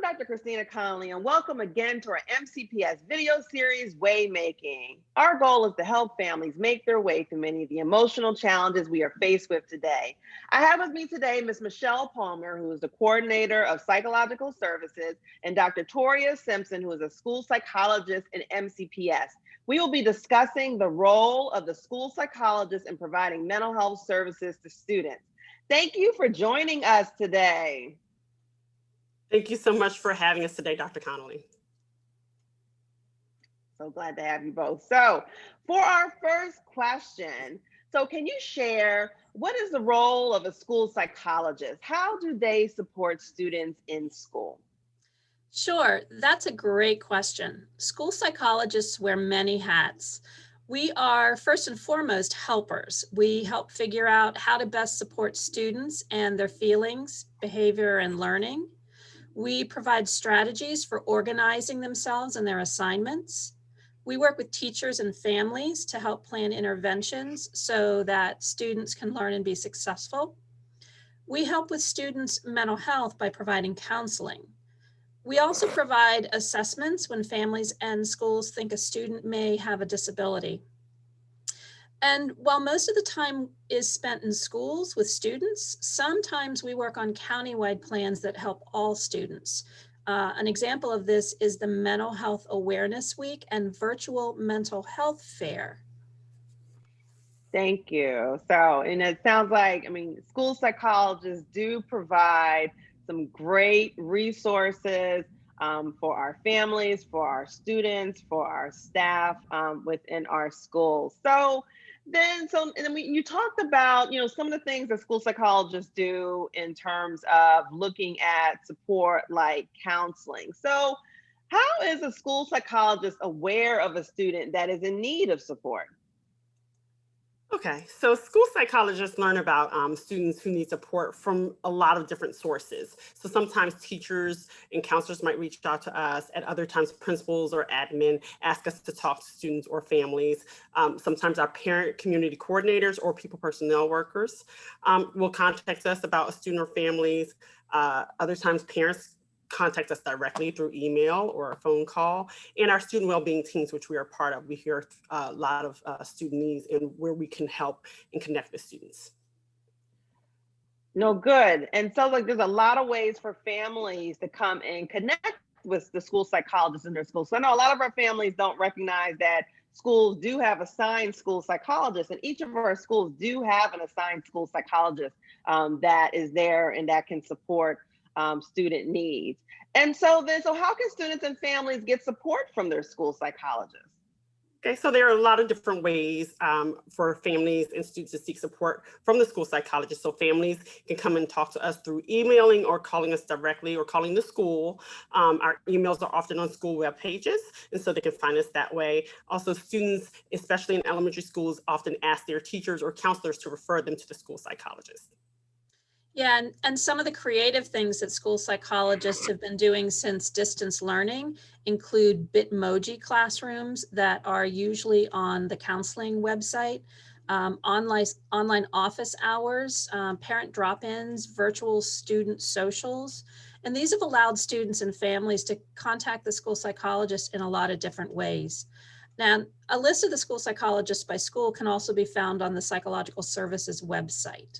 Dr. Christina Conolly, and welcome again to our MCPS video series, Waymaking. Our goal is to help families make their way through many of the emotional challenges we are faced with today. I have with me today Ms. Michelle Palmer, who is the coordinator of psychological services, and Dr. Toria Simpson, who is a school psychologist in MCPS. We will be discussing the role of the school psychologist in providing mental health services to students. Thank you for joining us today. Thank you so much for having us today, Dr. Conolly. So glad to have you both. So for our first question, can you share what is the role of a school psychologist? How do they support students in school? Sure, that's a great question. School psychologists wear many hats. We are first and foremost helpers. We help figure out how to best support students and their feelings, behavior, and learning. We provide strategies for organizing themselves and their assignments. We work with teachers and families to help plan interventions so that students can learn and be successful. We help with students' mental health by providing counseling. We also provide assessments when families and schools think a student may have a disability. And while most of the time is spent in schools with students, sometimes we work on countywide plans that help all students. An example of this is the Mental Health Awareness Week and Virtual Mental Health Fair. Thank you. And it sounds like, school psychologists do provide some great resources for our families, for our students, for our staff within our schools. You talked about, some of the things that school psychologists do in terms of looking at support like counseling. So how is a school psychologist aware of a student that is in need of support? Okay, so school psychologists learn about students who need support from a lot of different sources. So sometimes teachers and counselors might reach out to us. At other times, principals or admin ask us to talk to students or families. Sometimes our parent community coordinators or people personnel workers will contact us about a student or families. Other times, parents contact us directly through email or a phone call, and our student well-being teams, which we are part of. We hear a lot of student needs and where we can help and connect with students. No, good. And so there's a lot of ways for families to come and connect with the school psychologists in their schools. So I know a lot of our families don't recognize that schools do have assigned school psychologists, and each of our schools do have an assigned school psychologist that is there and that can support student needs. And so how can students and families get support from their school psychologists? Okay, so there are a lot of different ways for families and students to seek support from the school psychologist. So families can come and talk to us through emailing or calling us directly or calling the school. Our emails are often on school web pages, and so they can find us that way. Also, students, especially in elementary schools, often ask their teachers or counselors to refer them to the school psychologist. Yeah, and some of the creative things that school psychologists have been doing since distance learning include Bitmoji classrooms that are usually on the counseling website, online office hours, parent drop-ins, virtual student socials. And these have allowed students and families to contact the school psychologist in a lot of different ways. Now, a list of the school psychologists by school can also be found on the Psychological Services website.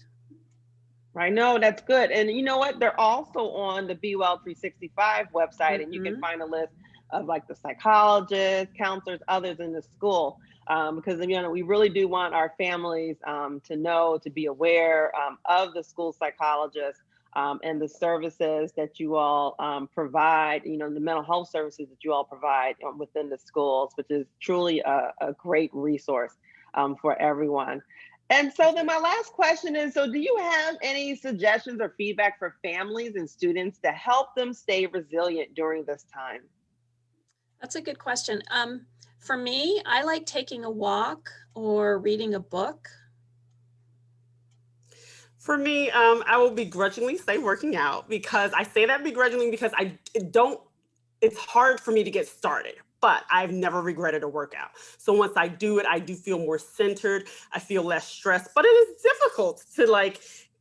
I know, that's good. And you know what? They're also on the Be Well 365 website, and you can find a list of like the psychologists, counselors, others in the school. Because we really do want our families to know, to be aware of the school psychologist and the services that you all provide, the mental health services that you all provide within the schools, which is truly a great resource for everyone. And so then my last question is, do you have any suggestions or feedback for families and students to help them stay resilient during this time? That's a good question. For me, I like taking a walk or reading a book. For me, I will begrudgingly say working out, because I say that begrudgingly because it's hard for me to get started, but I've never regretted a workout. So once I do it, I do feel more centered. I feel less stressed, but it is difficult to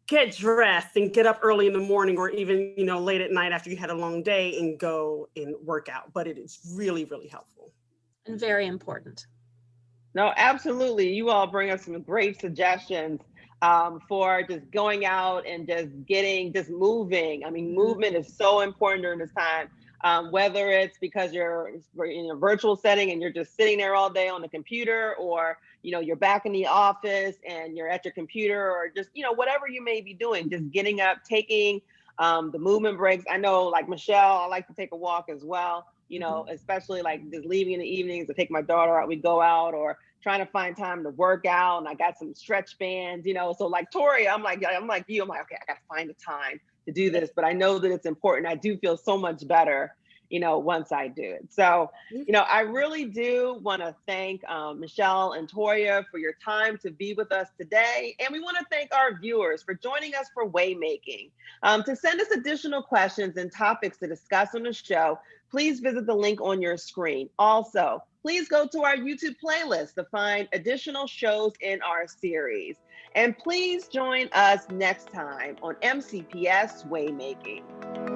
get dressed and get up early in the morning, or even, late at night after you had a long day, and go and work out. But it is really, really helpful. And very important. No, absolutely. You all bring us some great suggestions for just going out and just moving. I mean, movement is so important during this time. Whether it's because you're in a virtual setting and you're just sitting there all day on the computer, or you're back in the office and you're at your computer, or just whatever you may be doing, just getting up, taking the movement breaks. I know, like Michelle, I like to take a walk as well. Especially like just leaving in the evenings to take my daughter out, we go out, or trying to find time to work out. And I got some stretch bands, so like Toria, I'm like you, I'm like, okay, I got to find the time to do this, but I know that it's important. I do feel so much better, once I do it. So, I really do want to thank Michelle and Toria for your time to be with us today. And we want to thank our viewers for joining us for Waymaking. To send us additional questions and topics to discuss on the show, please visit the link on your screen. Also, please go to our YouTube playlist to find additional shows in our series. And please join us next time on MCPS Waymaking.